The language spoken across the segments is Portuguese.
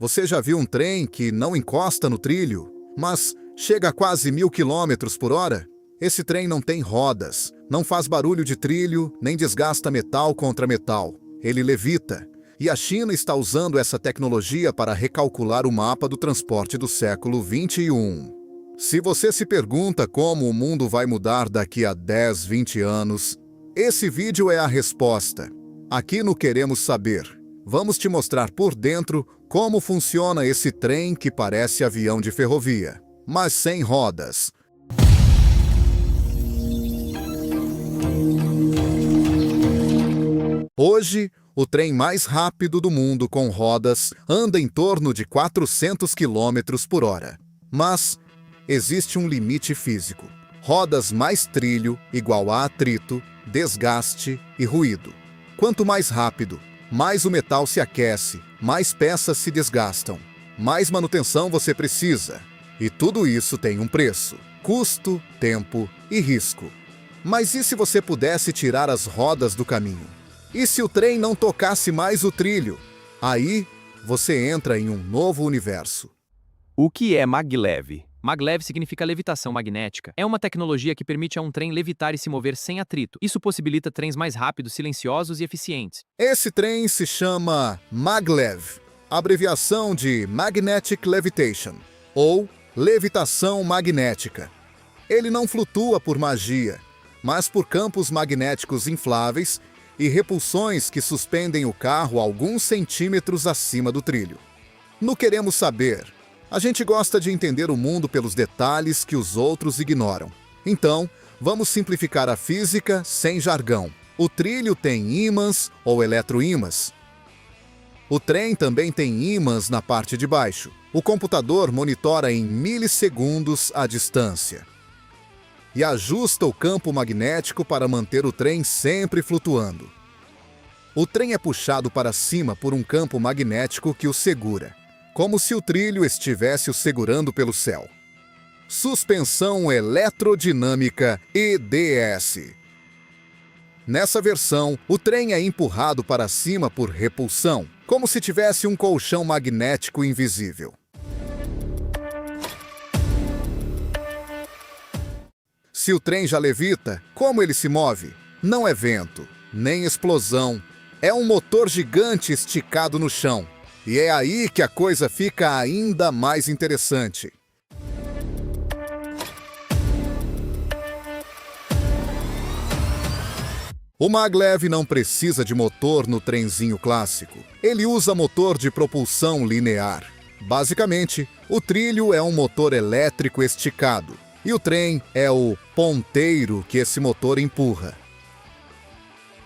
Você já viu um trem que não encosta no trilho, mas chega a quase 1000 km por hora? Esse trem não tem rodas, não faz barulho de trilho, nem desgasta metal contra metal. Ele levita. E a China está usando essa tecnologia para recalcular o mapa do transporte do século XXI. Se você se pergunta como o mundo vai mudar daqui a 10, 20 anos, esse vídeo é a resposta. Aqui no Queremos Saber, vamos te mostrar por dentro como funciona esse trem que parece avião de ferrovia, mas sem rodas. Hoje, o trem mais rápido do mundo com rodas anda em torno de 400 km por hora. Mas existe um limite físico. Rodas mais trilho igual a atrito, desgaste e ruído. Quanto mais rápido, mais o metal se aquece, mais peças se desgastam, mais manutenção você precisa. E tudo isso tem um preço: custo, tempo e risco. Mas e se você pudesse tirar as rodas do caminho? E se o trem não tocasse mais o trilho? Aí, você entra em um novo universo. O que é maglev? Maglev significa levitação magnética. É uma tecnologia que permite a um trem levitar e se mover sem atrito. Isso possibilita trens mais rápidos, silenciosos e eficientes. Esse trem se chama maglev, abreviação de Magnetic Levitation, ou levitação magnética. Ele não flutua por magia, mas por campos magnéticos infláveis e repulsões que suspendem o carro alguns centímetros acima do trilho. No Queremos Saber, a gente gosta de entender o mundo pelos detalhes que os outros ignoram. Então, vamos simplificar a física sem jargão. O trilho tem ímãs ou eletroímãs. O trem também tem ímãs na parte de baixo. O computador monitora em milissegundos a distância e ajusta o campo magnético para manter o trem sempre flutuando. O trem é puxado para cima por um campo magnético que o segura, como se o trilho estivesse o segurando pelo céu. Suspensão eletrodinâmica EDS. Nessa versão, o trem é empurrado para cima por repulsão, como se tivesse um colchão magnético invisível. Se o trem já levita, como ele se move? Não é vento, nem explosão. É um motor gigante esticado no chão. E é aí que a coisa fica ainda mais interessante. O maglev não precisa de motor no trenzinho clássico. Ele usa motor de propulsão linear. Basicamente, o trilho é um motor elétrico esticado. E o trem é o ponteiro que esse motor empurra.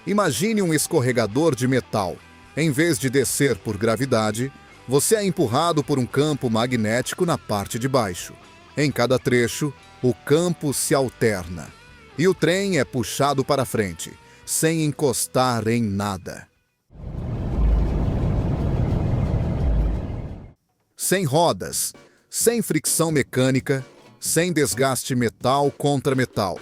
Imagine um escorregador de metal. Em vez de descer por gravidade, você é empurrado por um campo magnético na parte de baixo. Em cada trecho, o campo se alterna. E o trem é puxado para frente, sem encostar em nada. Sem rodas, sem fricção mecânica, sem desgaste metal contra metal.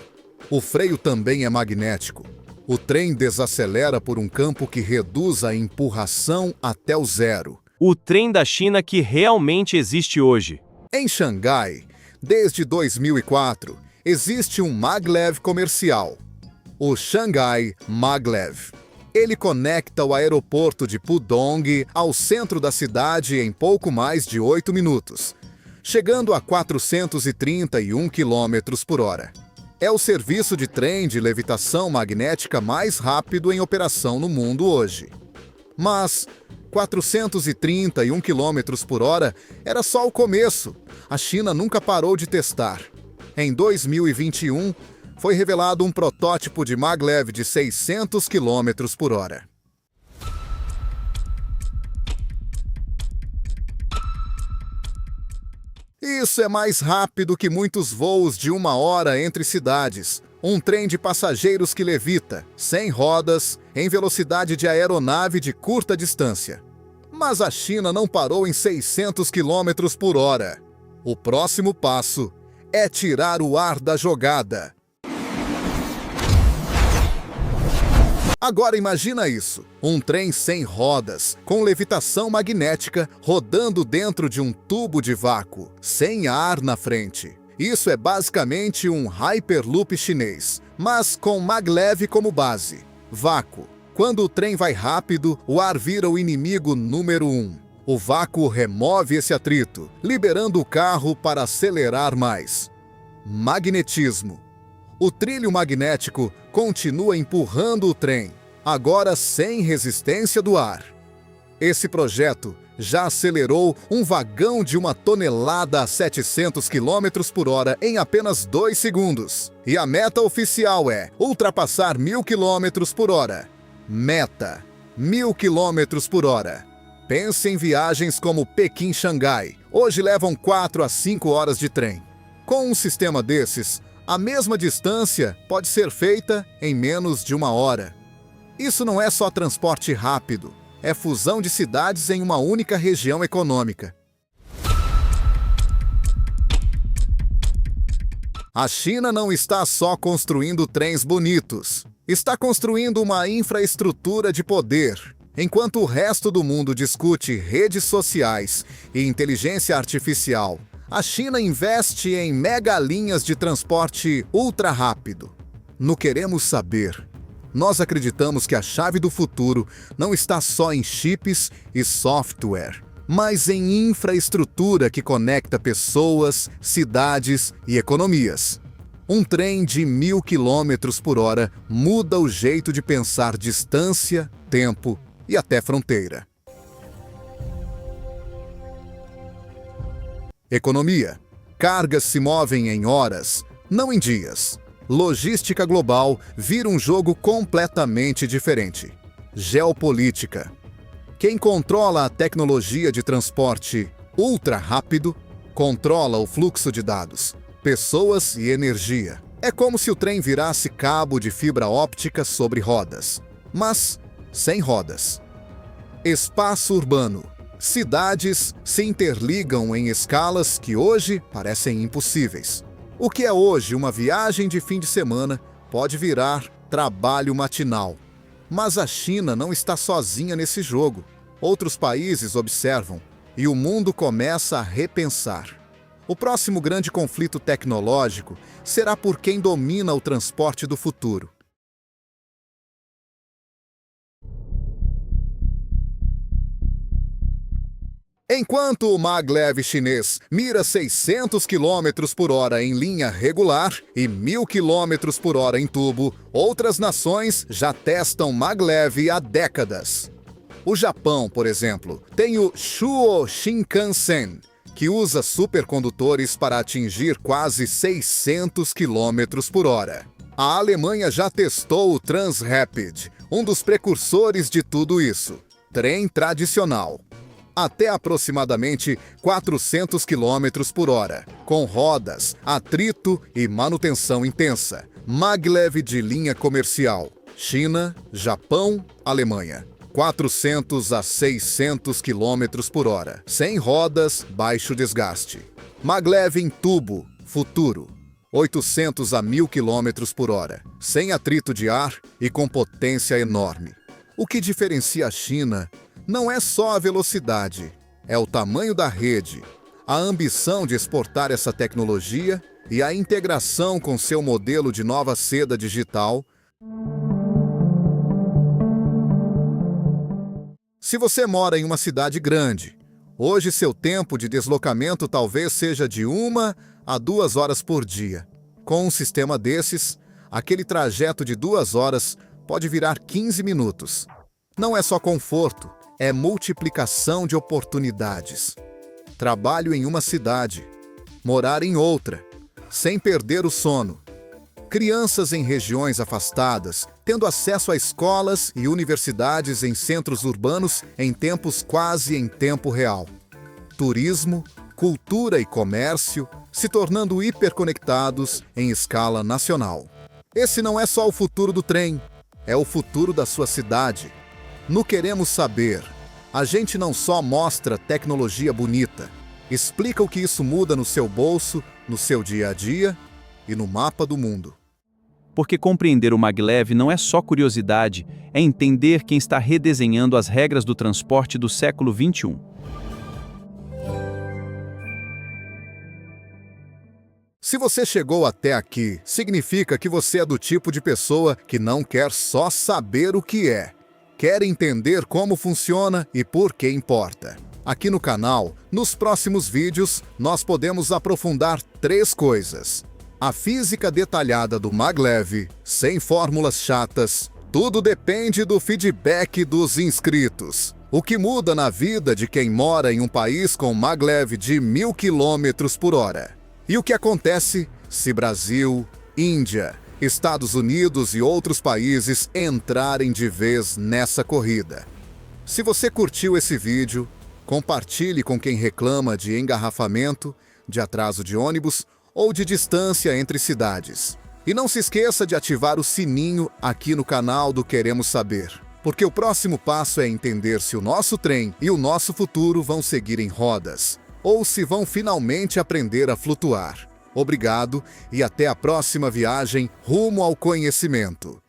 O freio também é magnético. O trem desacelera por um campo que reduz a empurração até o zero. O trem da China que realmente existe hoje. Em Xangai, desde 2004, existe um maglev comercial, o Shanghai Maglev. Ele conecta o aeroporto de Pudong ao centro da cidade em pouco mais de 8 minutos. Chegando a 431 km por hora. É o serviço de trem de levitação magnética mais rápido em operação no mundo hoje. Mas 431 km por hora era só o começo. A China nunca parou de testar. Em 2021, foi revelado um protótipo de maglev de 600 km por hora. Isso é mais rápido que muitos voos de 1 hora entre cidades. Um trem de passageiros que levita, sem rodas, em velocidade de aeronave de curta distância. Mas a China não parou em 600 km por hora. O próximo passo é tirar o ar da jogada. Agora imagina isso, um trem sem rodas, com levitação magnética, rodando dentro de um tubo de vácuo, sem ar na frente. Isso é basicamente um Hyperloop chinês, mas com maglev como base. Vácuo. Quando o trem vai rápido, o ar vira o inimigo número 1. O vácuo remove esse atrito, liberando o carro para acelerar mais. Magnetismo. O trilho magnético continua empurrando o trem, agora sem resistência do ar. Esse projeto já acelerou um vagão de 1 tonelada a 700 km por hora em apenas 2 segundos. E a meta oficial é ultrapassar 1000 km por hora. Meta: 1000 km por hora. Pense em viagens como Pequim-Xangai. Hoje levam 4 a 5 horas de trem. Com um sistema desses, a mesma distância pode ser feita em menos de 1 hora. Isso não é só transporte rápido, é fusão de cidades em uma única região econômica. A China não está só construindo trens bonitos, está construindo uma infraestrutura de poder. Enquanto o resto do mundo discute redes sociais e inteligência artificial, a China investe em megalinhas de transporte ultra rápido. No Queremos Saber, nós acreditamos que a chave do futuro não está só em chips e software, mas em infraestrutura que conecta pessoas, cidades e economias. Um trem de 1000 km por hora muda o jeito de pensar distância, tempo e até fronteira. Economia. Cargas se movem em horas, não em dias. Logística global vira um jogo completamente diferente. Geopolítica. Quem controla a tecnologia de transporte ultra rápido, controla o fluxo de dados, pessoas e energia. É como se o trem virasse cabo de fibra óptica sobre rodas, mas sem rodas. Espaço urbano. Cidades se interligam em escalas que hoje parecem impossíveis. O que é hoje uma viagem de fim de semana pode virar trabalho matinal. Mas a China não está sozinha nesse jogo. Outros países observam e o mundo começa a repensar. O próximo grande conflito tecnológico será por quem domina o transporte do futuro. Enquanto o maglev chinês mira 600 km por hora em linha regular e 1000 km por hora em tubo, outras nações já testam maglev há décadas. O Japão, por exemplo, tem o Chuo Shinkansen, que usa supercondutores para atingir quase 600 km por hora. A Alemanha já testou o Transrapid, um dos precursores de tudo isso. Trem tradicional. Até aproximadamente 400 km por hora, com rodas, atrito e manutenção intensa. Maglev de linha comercial. China, Japão, Alemanha. 400 a 600 km por hora, sem rodas, baixo desgaste. Maglev em tubo, futuro. 800 a 1000 km por hora, sem atrito de ar e com potência enorme. O que diferencia a China não é só a velocidade, é o tamanho da rede, a ambição de exportar essa tecnologia e a integração com seu modelo de nova seda digital. Se você mora em uma cidade grande, hoje seu tempo de deslocamento talvez seja de 1 a 2 horas por dia. Com um sistema desses, aquele trajeto de 2 horas pode virar 15 minutos. Não é só conforto, é multiplicação de oportunidades. Trabalho em uma cidade, morar em outra, sem perder o sono. Crianças em regiões afastadas, tendo acesso a escolas e universidades em centros urbanos em tempos quase em tempo real. Turismo, cultura e comércio se tornando hiperconectados em escala nacional. Esse não é só o futuro do trem, é o futuro da sua cidade. No Queremos Saber, a gente não só mostra tecnologia bonita, explica o que isso muda no seu bolso, no seu dia a dia e no mapa do mundo. porque compreender o maglev não é só curiosidade, é entender quem está redesenhando as regras do transporte do século XXI. Se você chegou até aqui, significa que você é do tipo de pessoa que não quer só saber o que é, quer entender como funciona e por que importa. Aqui no canal, nos próximos vídeos, nós podemos aprofundar 3 coisas: a física detalhada do maglev, sem fórmulas chatas. Tudo depende do feedback dos inscritos. O que muda na vida de quem mora em um país com maglev de 1000 km/h. E o que acontece se Brasil, Índia, Estados Unidos e outros países entrarem de vez nessa corrida? Se você curtiu esse vídeo, compartilhe com quem reclama de engarrafamento, de atraso de ônibus ou de distância entre cidades. E não se esqueça de ativar o sininho aqui no canal do Queremos Saber, porque o próximo passo é entender se o nosso trem e o nosso futuro vão seguir em rodas, ou se vão finalmente aprender a flutuar. Obrigado e até a próxima viagem rumo ao conhecimento.